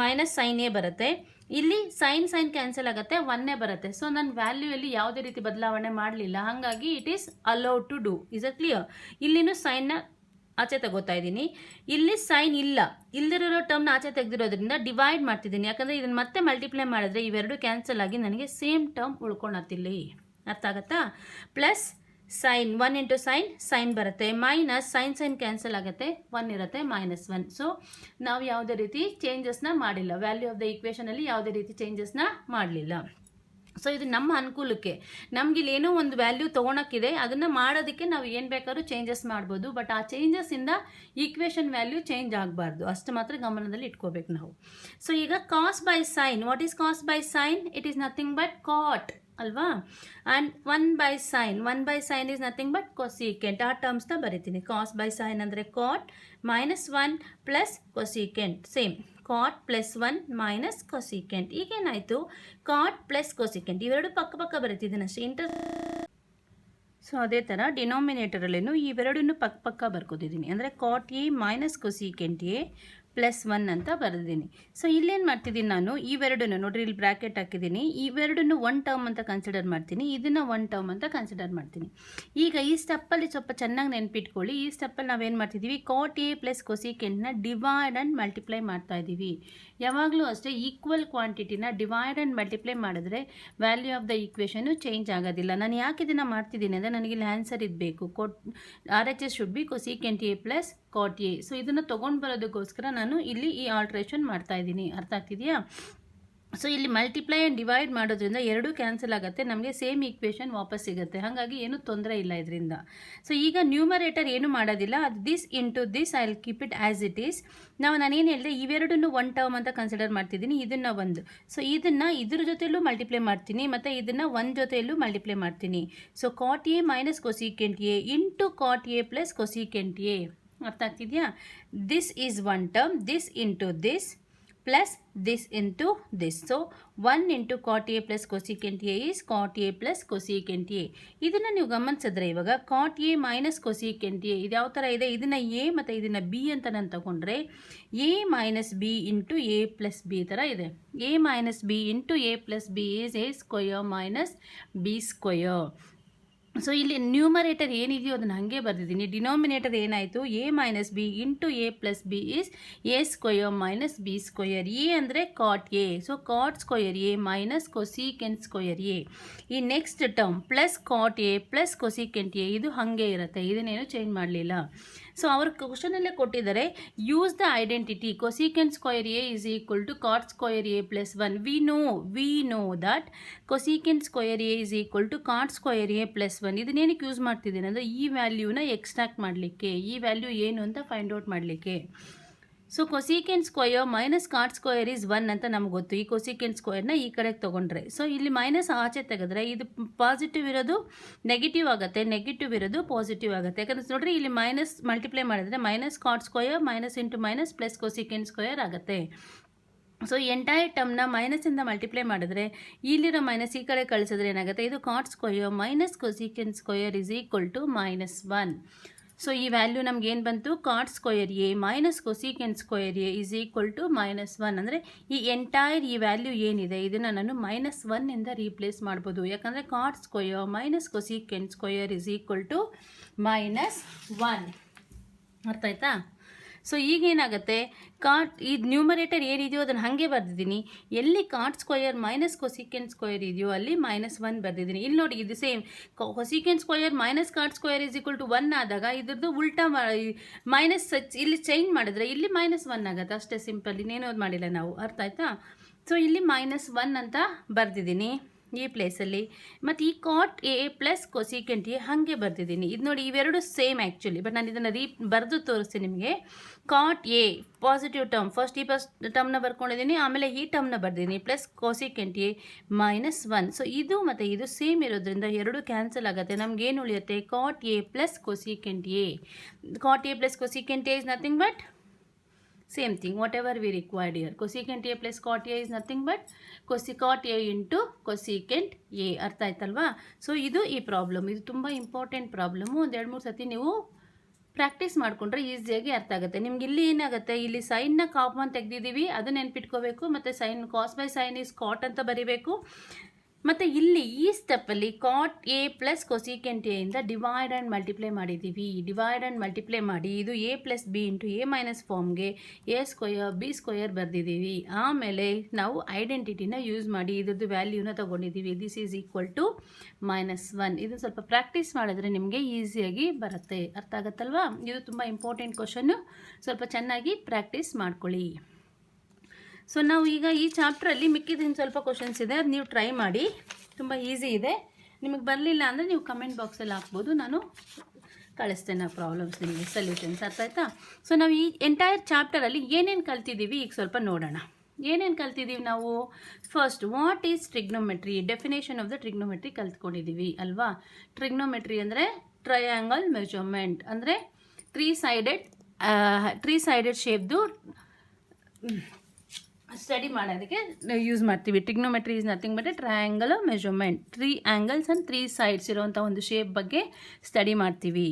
minus sine A ಬರುತ್ತೆ. ಇಲ್ಲಿ ಸೈನ್ ಕ್ಯಾನ್ಸಲ್ ಆಗುತ್ತೆ, 1 ಬರುತ್ತೆ. ಸೊ ನಾನು ವ್ಯಾಲ್ಯೂಯಲ್ಲಿ ಯಾವುದೇ ರೀತಿ ಬದಲಾವಣೆ ಮಾಡಲಿಲ್ಲ, ಹಾಗಾಗಿ it is allowed to do. Is a clear? ಇಲ್ಲಿನೂ ಸೈನ್ನ ಆಚೆ ತಗೋತಾ ಇದ್ದೀನಿ, ಇಲ್ಲಿ ಸೈನ್ ಇಲ್ಲದಿರೋ ಟರ್ಮ್ನ ಆಚೆ ತೆಗೆದಿರೋದ್ರಿಂದ ಡಿವೈಡ್ ಮಾಡ್ತಿದ್ದೀನಿ. ಯಾಕಂದರೆ ಇದನ್ನು ಮತ್ತೆ ಮಲ್ಟಿಪ್ಲೈ ಮಾಡಿದ್ರೆ ಇವೆರಡು ಕ್ಯಾನ್ಸಲ್ ಆಗಿ ನನಗೆ ಸೇಮ್ ಟರ್ಮ್ ಉಳ್ಕೊಳತ್ತಿಲ್ಲಿ. ಅರ್ಥ ಆಗುತ್ತಾ? ಪ್ಲಸ್ ಸೈನ್ 1 ಇಂಟು ಸೈನ್ ಬರುತ್ತೆ, ಮೈನಸ್ ಸೈನ್ ಕ್ಯಾನ್ಸಲ್ ಆಗುತ್ತೆ, 1 ಇರುತ್ತೆ, -1. ಸೊ ನಾವು ಯಾವುದೇ ರೀತಿ ಚೇಂಜಸ್ನ ಮಾಡಿಲ್ಲ, ವ್ಯಾಲ್ಯೂ ಆಫ್ ದ ಈಕ್ವೇಷನಲ್ಲಿ ಯಾವುದೇ ರೀತಿ ಚೇಂಜಸ್ನ ಮಾಡಲಿಲ್ಲ. ಸೊ ಇದು ನಮ್ಮ ಅನುಕೂಲಕ್ಕೆ, ನಮ್ಗೆ ಇಲ್ಲಿ ಏನೋ ಒಂದು ವ್ಯಾಲ್ಯೂ ತೊಗೊಳಕ್ಕಿದೆ, ಅದನ್ನು ಮಾಡೋದಕ್ಕೆ ನಾವು ಏನು ಬೇಕಾದ್ರೂ ಚೇಂಜಸ್ ಮಾಡ್ಬೋದು. ಬಟ್ ಆ ಚೇಂಜಸ್ಸಿಂದ ಈಕ್ವೇಷನ್ ವ್ಯಾಲ್ಯೂ ಚೇಂಜ್ ಆಗಬಾರ್ದು, ಅಷ್ಟು ಮಾತ್ರ ಗಮನದಲ್ಲಿ ಇಟ್ಕೋಬೇಕು ನಾವು. ಸೊ ಈಗ cos by sine, what is cos by sine? It is nothing but cot ಅಲ್ವಾ. And 1 by sine is nothing but cosecant. ಆ ಟರ್ಮ್ಸ್ನ ಬರಿತೀನಿ. ಕಾಸ್ ಬೈ ಸೈನ್ ಅಂದರೆ cot, -1 plus cosecant, same cot plus 1 minus cosecant. ಈಗೇನಾಯಿತು? Cot plus cosecant ಇವೆರಡು ಪಕ್ಕ ಬರೀತಿದ್ದೀನಿ ಅಷ್ಟೇ. So ಅದೇ ಥರ ಡಿನಾಮಿನೇಟರಲ್ಲೇನು ಇವೆರಡನ್ನು ಪಕ್ಕ ಬರ್ಕೋತಿದ್ದೀನಿ. ಅಂದರೆ cot A minus cosecant A plus 1 ಅಂತ ಬರೆದಿದ್ದೀನಿ. ಸೊ ಇಲ್ಲೇನು ಮಾಡ್ತಿದ್ದೀನಿ ನಾನು, ಇವೆರಡನ್ನು ನೋಡ್ರಿ, ಇಲ್ಲಿ ಬ್ರ್ಯಾಕೆಟ್ ಹಾಕಿದ್ದೀನಿ, ಇವೆರಡನ್ನು 1 ಟರ್ಮ್ ಅಂತ ಕನ್ಸಿಡರ್ ಮಾಡ್ತೀನಿ, ಇದನ್ನು 1 ಟರ್ಮ್ ಅಂತ ಕನ್ಸಿಡರ್ ಮಾಡ್ತೀನಿ. ಈಗ ಈ ಸ್ಟೆಪ್ಪಲ್ಲಿ ಸ್ವಲ್ಪ ಚೆನ್ನಾಗಿ ನೆನ್ಪಿಟ್ಕೊಳ್ಳಿ. ಈ ಸ್ಟೆಪ್ಪಲ್ಲಿ ನಾವೇನು ಮಾಡ್ತಿದ್ದೀವಿ, ಕಾಟ್ ಎ ಪ್ಲಸ್ ಕೊಸಿಕೆಂಟ್ನ ಡಿವೈಡ್ ಆ್ಯಂಡ್ ಮಲ್ಟಿಪ್ಲೈ ಮಾಡ್ತಾ ಇದ್ದೀವಿ. ಯಾವಾಗಲೂ ಅಷ್ಟೇ ಈಕ್ವಲ್ ಕ್ವಾಂಟಿಟಿನ ಡಿವೈಡ್ ಆ್ಯಂಡ್ ಮಲ್ಟಿಪ್ಲೈ ಮಾಡಿದ್ರೆ value of the equation change ಆಗೋದಿಲ್ಲ. ನಾನು ಯಾಕೆ ಇದನ್ನು ಮಾಡ್ತಿದ್ದೀನಿ ಅಂದರೆ ನನಗೆ ಇಲ್ಲಿ ಆನ್ಸರ್ ಇರಬೇಕು. RHS should be cosecant A plus cot A. So ಇದನ್ನು ತೊಗೊಂಡು ಬರೋದಕ್ಕೋಸ್ಕರ ನಾನು ಇಲ್ಲಿ ಈ ಆಲ್ಟ್ರೇಷನ್ ಮಾಡ್ತಾ ಇದ್ದೀನಿ. ಅರ್ಥ ಆಗ್ತಿದೆಯಾ? ಸೊ ಇಲ್ಲಿ ಮಲ್ಟಿಪ್ಲೈ ಆ್ಯಂಡ್ ಡಿವೈಡ್ ಮಾಡೋದ್ರಿಂದ ಎರಡೂ ಕ್ಯಾನ್ಸಲ್ ಆಗುತ್ತೆ, ನಮಗೆ ಸೇಮ್ ಈಕ್ವೇಷನ್ ವಾಪಸ್ ಸಿಗುತ್ತೆ. ಹಾಗಾಗಿ ಏನೂ ತೊಂದರೆ ಇಲ್ಲ ಇದರಿಂದ. ಸೊ ಈಗ ನ್ಯೂಮರೇಟರ್ ಏನು ಮಾಡೋದಿಲ್ಲ, ಅದು this into this I will keep it as it is. ನಾನೇನು ಹೇಳಿದೆ, ಇವೆರಡನ್ನು 1 ಟರ್ಮ್ ಅಂತ ಕನ್ಸಿಡರ್ ಮಾಡ್ತಿದ್ದೀನಿ, ಇದನ್ನು 1. ಸೊ ಇದನ್ನು ಇದ್ರ ಜೊತೆಯಲ್ಲೂ ಮಲ್ಟಿಪ್ಲೈ ಮಾಡ್ತೀನಿ, ಮತ್ತು ಇದನ್ನು 1 ಜೊತೆಯಲ್ಲೂ ಮಲ್ಟಿಪ್ಲೈ ಮಾಡ್ತೀನಿ. So cot A minus cosecant A into cot A plus cosecant A. ಅರ್ಥ ಆಗ್ತಿದೆಯಾ? This is 1 term, this into this plus this into this. So 1 into cot A plus cosecant A is cot A plus cosecant A. ಇದನ್ನು ನೀವು ಗಮನಿಸಿದ್ರೆ ಇವಾಗ cot A minus cosecant A ಇದು ಯಾವ ಥರ ಇದೆ, ಇದನ್ನು ಎ ಮತ್ತು ಇದನ್ನು ಬಿ ಅಂತ ನಾನು ತಗೊಂಡ್ರೆ A minus B into A plus B ಥರ ಇದೆ. A minus B into A plus B is A square minus B square. So ಇಲ್ಲಿ ನ್ಯೂಮರೇಟರ್ ಏನಿದೆಯೋ ಅದನ್ನು ಹಾಗೆ ಬರೆದಿದ್ದೀನಿ. ಡಿನಾಮಿನೇಟರ್ ಏನಾಯಿತು, A minus B into A plus B is A square minus B square. A ಅಂದರೆ cot A, so cot square A minus cosecant square A. ಈ next term plus cot A plus cosecant A, ಇದು ಹಾಗೆ ಇರುತ್ತೆ, ಇದನ್ನೇನು change ಮಾಡಲಿಲ್ಲ. So ಅವ್ರ ಕ್ವಶನಲ್ಲೇ ಕೊಟ್ಟಿದ್ದಾರೆ, use the identity cosecant square A is equal to cot square A plus 1. We know that cosecant square A is equal to cot square A plus 1. ಇದನ್ನೇನಕ್ಕೆ use ಮಾಡ್ತಿದ್ದೀನಿ ಅಂದರೆ ಈ ವ್ಯಾಲ್ಯೂನ ಎಕ್ಸ್ಟ್ರಾಕ್ಟ್ ಮಾಡಲಿಕ್ಕೆ, ಈ ವ್ಯಾಲ್ಯೂ ಏನು ಅಂತ ಫೈಂಡ್ ಔಟ್ ಮಾಡಲಿಕ್ಕೆ. So cosecant square minus cot square is 1 ಅಂತ ನಮ್ಗೆ ಗೊತ್ತು. ಈ ಕೊಸಿಕೆಂಟ್ ಸ್ಕ್ವಯರ್ನ ಈ ಕಡೆಗೆ ತೊಗೊಂಡ್ರೆ, ಸೊ ಇಲ್ಲಿ ಮೈನಸ್ ಆಚೆ ತೆಗೆದ್ರೆ ಇದು ಪಾಸಿಟಿವ್ ಇರೋದು ನೆಗೆಟಿವ್ ಆಗುತ್ತೆ, ನೆಗೆಟಿವ್ ಇರೋದು ಪಾಸಿಟಿವ್ ಆಗುತ್ತೆ. ಯಾಕಂದರೆ ನೋಡ್ರಿ, ಇಲ್ಲಿ ಮೈನಸ್ ಮಲ್ಟಿಪ್ಲೈ ಮಾಡಿದ್ರೆ minus cot square minus into minus plus cosecant square ಆಗುತ್ತೆ. ಸೊ ಎಂಟೈರ್ ಟರ್ಮ್ನ ಮೈನಸಿಂದ ಮಲ್ಟಿಪ್ಲೈ ಮಾಡಿದ್ರೆ ಇಲ್ಲಿರೋ ಮೈನಸ್ ಈ ಕಡೆ ಕಳಿಸಿದ್ರೆ ಏನಾಗುತ್ತೆ, ಇದು cot square minus cosecant square is equal to -1. So ಈ ವ್ಯಾಲ್ಯೂ ನಮ್ಗೆ ಏನು ಬಂತು, cot square A minus cosecant square A is equal to -1. ಅಂದರೆ ಈ ಎಂಟೈರ್ ಈ ವ್ಯಾಲ್ಯೂ ಏನಿದೆ ಇದನ್ನು ನಾನು -1 ಇಂದ ರೀಪ್ಲೇಸ್ ಮಾಡ್ಬೋದು. ಯಾಕಂದರೆ cot square minus cosecant square is equal to -1. ಅರ್ಥ ಆಯ್ತಾ? ಸೊ ಈಗೇನಾಗುತ್ತೆ, ಈ ನ್ಯೂಮರೇಟರ್ ಏನಿದೆಯೋ ಅದನ್ನು ಹಾಗೆ ಬರೆದಿದ್ದೀನಿ. ಎಲ್ಲಿ cot square minus cosecant square ಇದೆಯೋ ಅಲ್ಲಿ -1 ಬರೆದಿದ್ದೀನಿ. ಇಲ್ಲಿ ನೋಡಿ, ಇದು same cosecant square minus cot square is equal to 1 ಆದಾಗ ಇದ್ರದ್ದು ಉಲ್ಟಾ ಮೈನಸ್ ಇಲ್ಲಿ ಚೇಂಜ್ ಮಾಡಿದ್ರೆ ಇಲ್ಲಿ -1 ಆಗುತ್ತೆ. ಅಷ್ಟೇ ಸಿಂಪಲ್, ಇನ್ನೇನು ಅದು ಮಾಡಿಲ್ಲ ನಾವು. ಅರ್ಥ ಆಯ್ತಾ? ಸೊ ಇಲ್ಲಿ -1 ಅಂತ ಬರೆದಿದ್ದೀನಿ ಈ ಪ್ಲೇಸಲ್ಲಿ. ಮತ್ತು ಈ cot A plus cosecant A ಹಾಗೆ ಬರ್ತಿದ್ದೀನಿ. ಇದು ನೋಡಿ, ಇವೆರಡು ಸೇಮ್ ಆ್ಯಕ್ಚುಲಿ, ಬಟ್ ನಾನು ಇದನ್ನು ಬರೆದು ತೋರಿಸ್ತೀನಿ ನಿಮಗೆ. Cot A positive term, first ಈ ಟರ್ಮ್ನ ಬರ್ಕೊಂಡಿದ್ದೀನಿ, ಆಮೇಲೆ ಈ ಟರ್ಮ್ನ ಬರ್ದಿದ್ದೀನಿ, ಪ್ಲಸ್ ಕೊಸಿಕೆಂಟ್ ಎ -1. ಸೊ ಇದು ಮತ್ತು ಇದು ಸೇಮ್ ಇರೋದ್ರಿಂದ ಎರಡು ಕ್ಯಾನ್ಸಲ್ ಆಗುತ್ತೆ. ನಮಗೇನು ಉಳಿಯುತ್ತೆ, cot A plus cosecant A. Cot A plus cosecant A is nothing but same thing, whatever we required here. Cosecant A plus cot A is nothing but cosecant A into cosecant A. ಅರ್ಥ ಆಯ್ತಲ್ವಾ? So ಇದು ಈ problem, ಇದು ತುಂಬ important problem. 1-2-3 ಸತಿ ನೀವು practice ಮಾಡಿಕೊಂಡ್ರೆ ಈಸಿಯಾಗಿ ಅರ್ಥ ಆಗುತ್ತೆ ನಿಮ್ಗೆ. ಇಲ್ಲಿ ಏನಾಗುತ್ತೆ, ಇಲ್ಲಿ ಸೈನ್ನ ಕಾಮನ್ ತೆಗೆದಿದ್ದೀವಿ, ಅದು ನೆನ್ಪಿಟ್ಕೋಬೇಕು. ಮತ್ತು sine cos by sine is cot ಅಂತ ಬರೀಬೇಕು. ಮತ್ತು ಇಲ್ಲಿ ಈ ಸ್ಟೆಪ್ಪಲ್ಲಿ cot A plus cosecant A ಇಂದ ಡಿವೈಡ್ ಆ್ಯಂಡ್ ಮಲ್ಟಿಪ್ಲೈ ಮಾಡಿದ್ದೀವಿ. ಡಿವೈಡ್ ಆ್ಯಂಡ್ ಮಲ್ಟಿಪ್ಲೈ ಮಾಡಿ ಇದು A plus B into A minus ಫಾರ್ಮ್ಗೆ ಎ ಸ್ಕ್ವಯರ್ ಬಿ ಸ್ಕ್ವಯರ್ ಬರೆದಿದ್ದೀವಿ. ಆಮೇಲೆ ನಾವು ಐಡೆಂಟಿಟಿನ ಯೂಸ್ ಮಾಡಿ ಇದ್ರದ್ದು ವ್ಯಾಲ್ಯೂನ ತೊಗೊಂಡಿದ್ದೀವಿ. This is equal to -1. ಇದು ಸ್ವಲ್ಪ ಪ್ರಾಕ್ಟೀಸ್ ಮಾಡಿದ್ರೆ ನಿಮಗೆ ಈಸಿಯಾಗಿ ಬರುತ್ತೆ, ಅರ್ಥ ಆಗುತ್ತಲ್ವಾ? ಇದು ತುಂಬ ಇಂಪಾರ್ಟೆಂಟ್ ಕ್ವಶನ್ನು, ಸ್ವಲ್ಪ ಚೆನ್ನಾಗಿ ಪ್ರಾಕ್ಟೀಸ್ ಮಾಡ್ಕೊಳ್ಳಿ. ಸೊ ನಾವು ಈಗ ಈ ಚಾಪ್ಟ್ರಲ್ಲಿ ಮಿಕ್ಕಿದ ಸ್ವಲ್ಪ ಕ್ವಶನ್ಸ್ ಇದೆ, ಅದು ನೀವು ಟ್ರೈ ಮಾಡಿ, ತುಂಬ ಈಸಿ ಇದೆ. ನಿಮಗೆ ಬರಲಿಲ್ಲ ಅಂದರೆ ನೀವು ಕಮೆಂಟ್ ಬಾಕ್ಸಲ್ಲಿ ಹಾಕ್ಬೋದು, ನಾನು ಕಳಿಸ್ತೇನೆ ಪ್ರಾಬ್ಲಮ್ಸ್ ನಿಮಗೆ ಸೊಲ್ಯೂಷನ್ಸ್, ಅರ್ಥ ಆಯ್ತಾ? ಸೊ ನಾವು ಈ ಎಂಟೈರ್ ಚಾಪ್ಟರಲ್ಲಿ ಏನೇನು ಕಲ್ತಿದ್ದೀವಿ ಈಗ ಸ್ವಲ್ಪ ನೋಡೋಣ. ಏನೇನು ಕಲ್ತಿದ್ದೀವಿ ನಾವು? First, what is trigonometry, definition of the trigonometry ಕಲ್ತ್ಕೊಂಡಿದ್ದೀವಿ ಅಲ್ವಾ? ಟ್ರಿಗ್ನೋಮೆಟ್ರಿ ಅಂದರೆ ಟ್ರಯಾಂಗಲ್ ಮೆಜರ್ಮೆಂಟ್, ಅಂದರೆ ತ್ರೀ ಸೈಡೆಡ್ ಶೇಪ್ದು ಸ್ಟಡಿ ಮಾಡೋದಕ್ಕೆ ಯೂಸ್ ಮಾಡ್ತೀವಿ. Trigonometry is nothing but a triangle measurement. 3 angles and 3 sides ಇರೋವಂಥ ಒಂದು ಶೇಪ್ ಬಗ್ಗೆ ಸ್ಟಡಿ ಮಾಡ್ತೀವಿ.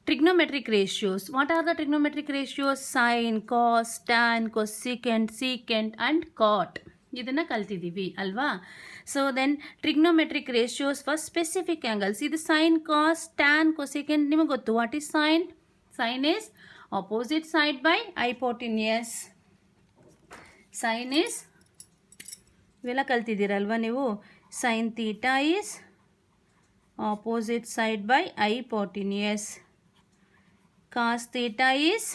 Trigonometric ratios, what are the trigonometric ratios? Sine, cos, tan, cosecant, secant and cot. ಇದನ್ನು ಕಲ್ತಿದ್ದೀವಿ ಅಲ್ವಾ? So then trigonometric ratios for specific angles. ಇದು sign, cos, tan, cosecant ನಿಮಗೆ ಗೊತ್ತು. What is sine? Sine is opposite side by hypotenuse. Sine is, ಇವೆಲ್ಲ ಕಲ್ತಿದ್ದೀರಲ್ವ ನೀವು? Sine theta is opposite side by hypotenuse. Cos theta is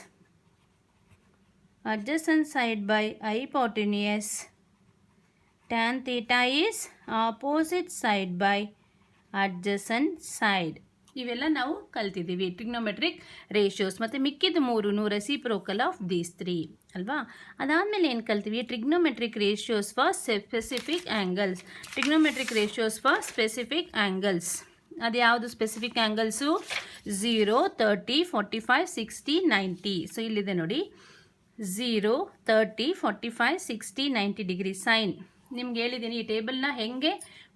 adjacent side by hypotenuse. Tan theta is opposite side by adjacent side. ಇವೆಲ್ಲ ನಾವು ಕಲ್ತಿದ್ದೀವಿ trigonometric ratios. ಮತ್ತು ಮಿಕ್ಕಿದ 3 reciprocal of these 3 ಅಲ್ವಾ? ಅದಾದಮೇಲೆ ಏನು ಕಲ್ತೀವಿ? Trigonometric ratios for specific angles. Trigonometric ratios for specific angles ಅದು ಯಾವುದು? Specific angles 0, 30, 45, 60, 90. ಸೊ ಇಲ್ಲಿದೆ ನೋಡಿ, 0, 30, 45, 60, 90 ಡಿಗ್ರಿ ಸೈನ್. ನಿಮ್ಗೆ ಹೇಳಿದ್ದೀನಿ ಈ ಟೇಬಲ್ನ ಹೆಂಗೆ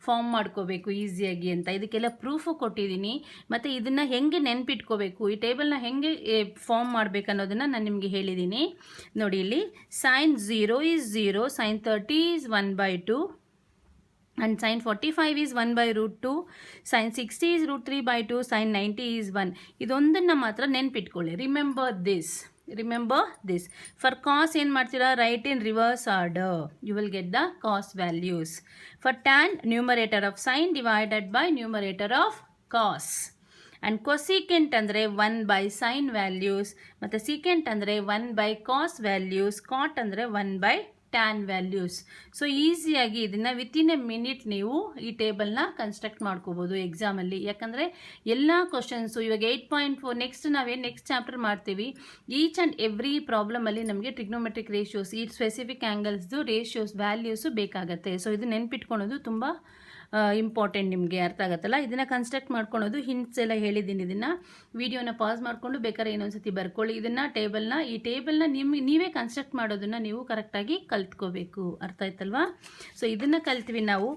ಫಾರ್ಮ್ ಮಾಡ್ಕೋಬೇಕು ಈಸಿಯಾಗಿ ಅಂತ, ಇದಕ್ಕೆಲ್ಲ ಪ್ರೂಫು ಕೊಟ್ಟಿದ್ದೀನಿ. ಮತ್ತು ಇದನ್ನು ಹೆಂಗೆ ನೆನ್ಪಿಟ್ಕೋಬೇಕು, ಈ ಟೇಬಲ್ನ ಹೆಂಗೆ ಫಾರ್ಮ್ ಮಾಡಬೇಕು ಅನ್ನೋದನ್ನು ನಾನು ನಿಮಗೆ ಹೇಳಿದ್ದೀನಿ. ನೋಡಿ ಇಲ್ಲಿ sine 0 is 0, sine 30 is 1/2 and sin 45 is 1/√2, sin 60 is √3/2, sin 90 is 1. ಇದೊಂದನ್ನು ಮಾತ್ರ ನೆನ್ಪಿಟ್ಕೊಳ್ಳಿ. Remember this. ಫಾರ್ ಕಾಸ್ ಏನು ಮಾಡ್ತೀರಾ? Write in reverse order, you will get the cos values. For tan, numerator of sine divided by numerator of cos. And cosecant ಅಂದರೆ 1/sin values, ಮತ್ತು secant ಅಂದರೆ 1/cos values, ಕಾಟ್ ಅಂದರೆ 1/tan values. So ಈಸಿಯಾಗಿ ಇದನ್ನು within A minute ನೀವು ಈ ಟೇಬಲ್ನ construct ಮಾಡ್ಕೋಬೋದು ಎಕ್ಸಾಮಲ್ಲಿ. ಯಾಕಂದರೆ ಎಲ್ಲ ಕ್ವಶನ್ಸು ಇವಾಗ 8.4 ನೆಕ್ಸ್ಟ್ ಚಾಪ್ಟರ್ ಮಾಡ್ತೀವಿ. ಈಚ್ ಆ್ಯಂಡ್ ಎವ್ರಿ ಪ್ರಾಬ್ಲಮಲ್ಲಿ ನಮಗೆ ಟ್ರಿಗ್ನೋಮೆಟ್ರಿಕ್ ರೇಷಿಯೋಸ್, ಈ ಸ್ಪೆಸಿಫಿಕ್ ಆ್ಯಂಗಲ್ಸ್ದು ರೇಷಿಯೋಸ್ ವ್ಯಾಲ್ಯೂಸು ಬೇಕಾಗತ್ತೆ. ಸೊ ಇದು ನೆನ್ಪಿಟ್ಕೊಳೋದು ತುಂಬ ಇಂಪಾರ್ಟೆಂಟ್, ನಿಮಗೆ ಅರ್ಥ ಆಗುತ್ತಲ್ಲ? ಇದನ್ನು ಕನ್ಸ್ಟ್ರಕ್ಟ್ ಮಾಡ್ಕೊಳೋದು ಹಿಂಟ್ಸ್ ಎಲ್ಲ ಹೇಳಿದ್ದೀನಿ. ಇದನ್ನು ವಿಡಿಯೋನ ಪಾಸ್ ಮಾಡಿಕೊಂಡು ಬೇಕಾದ್ರೆ ಇನ್ನೊಂದ್ಸತಿ ಬರ್ಕೊಳ್ಳಿ. ಈ ಟೇಬಲ್ನ ನೀವೇ ಕನ್ಸ್ಟ್ರಕ್ಟ್ ಮಾಡೋದನ್ನು ನೀವು ಕರೆಕ್ಟಾಗಿ ಕಲ್ತ್ಕೋಬೇಕು, ಅರ್ಥ ಆಯ್ತಲ್ವಾ? ಸೊ ಇದನ್ನು ಕಲ್ತೀವಿ ನಾವು.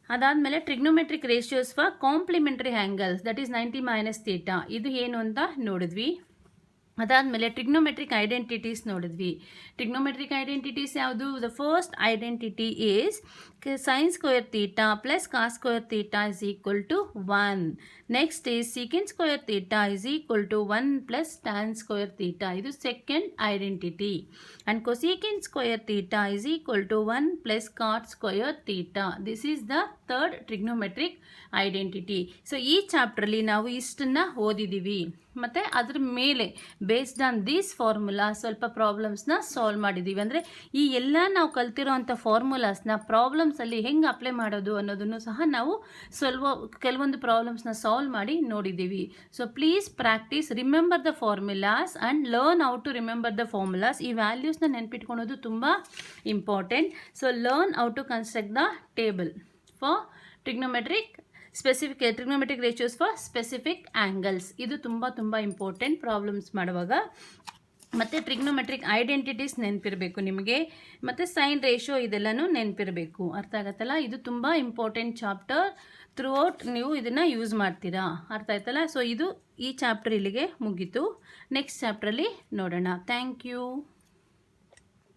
ಅದಾದಮೇಲೆ trigonometric ratios for complementary angles, that is 90 - theta. ಇದು ಏನು ಅಂತ ನೋಡಿದ್ವಿ. ಅದಾದಮೇಲೆ ಟ್ರಿಗ್ನೋಮೆಟ್ರಿಕ್ ಐಡೆಂಟಿಟೀಸ್ ನೋಡಿದ್ವಿ. ಟ್ರಿಗ್ನೋಮೆಟ್ರಿಕ್ ಐಡೆಂಟಿಟೀಸ್ ಯಾವುದು? The first identity is sin square theta plus cos square theta is equal to 1. Next is secant square theta is equal to 1 plus tan square theta. ಇದು second identity. And cosecant square theta is equal to 1 plus cot square theta. This is the third trigonometric identity. So ಈ ಚಾಪ್ಟ್ರಲ್ಲಿ ನಾವು ಇಷ್ಟನ್ನು ಓದಿದ್ದೀವಿ. ಮತ್ತು ಅದ್ರ ಮೇಲೆ based on these formula ಸ್ವಲ್ಪ ಪ್ರಾಬ್ಲಮ್ಸ್ನ solve ಮಾಡಿದ್ದೀವಿ. ಅಂದರೆ ಈ ಎಲ್ಲ ನಾವು ಕಲ್ತಿರೋ ಅಂಥ ಫಾರ್ಮುಲಾಸ್ನ ಪ್ರಾಬ್ಲಮ್ಸಲ್ಲಿ ಹೆಂಗೆ ಅಪ್ಲೈ ಮಾಡೋದು ಅನ್ನೋದನ್ನು ಸಹ ನಾವು ಕೆಲವೊಂದು ಪ್ರಾಬ್ಲಮ್ಸ್ನ ಸಾಲ್ವ್ ಮಾಡಿ ನೋಡಿದ್ದೀವಿ. So please practise, remember the formulas and learn how to remember the formulas. ಈ ವ್ಯಾಲ್ಯೂಸ್ನ ನೆನ್ಪಿಟ್ಕೊಳೋದು ತುಂಬ important. So learn how to construct the table for trigonometric ratios for specific angles. ಇದು ತುಂಬ ಇಂಪಾರ್ಟೆಂಟ್ ಪ್ರಾಬ್ಲಮ್ಸ್ ಮಾಡುವಾಗ. ಮತ್ತು ಟ್ರಿಗ್ನೋಮೆಟ್ರಿಕ್ ಐಡೆಂಟಿಟೀಸ್ ನೆನಪಿರಬೇಕು ನಿಮಗೆ, ಮತ್ತು ಸೈನ್ ರೇಷೋ ಇದೆಲ್ಲನೂ ನೆನಪಿರಬೇಕು. ಅರ್ಥ ಆಗತ್ತಲ್ಲ? ಇದು ತುಂಬ ಇಂಪಾರ್ಟೆಂಟ್ ಚಾಪ್ಟರ್. ಥ್ರೂ ಔಟ್ ನೀವು ಇದನ್ನು ಯೂಸ್ ಮಾಡ್ತೀರಾ. ಅರ್ಥ ಆಯ್ತಲ್ಲ? ಸೊ ಇದು ಈ ಚಾಪ್ಟರ್ ಇಲ್ಲಿಗೆ ಮುಗೀತು. ನೆಕ್ಸ್ಟ್ ಚಾಪ್ಟ್ರಲ್ಲಿ ನೋಡೋಣ. Thank you.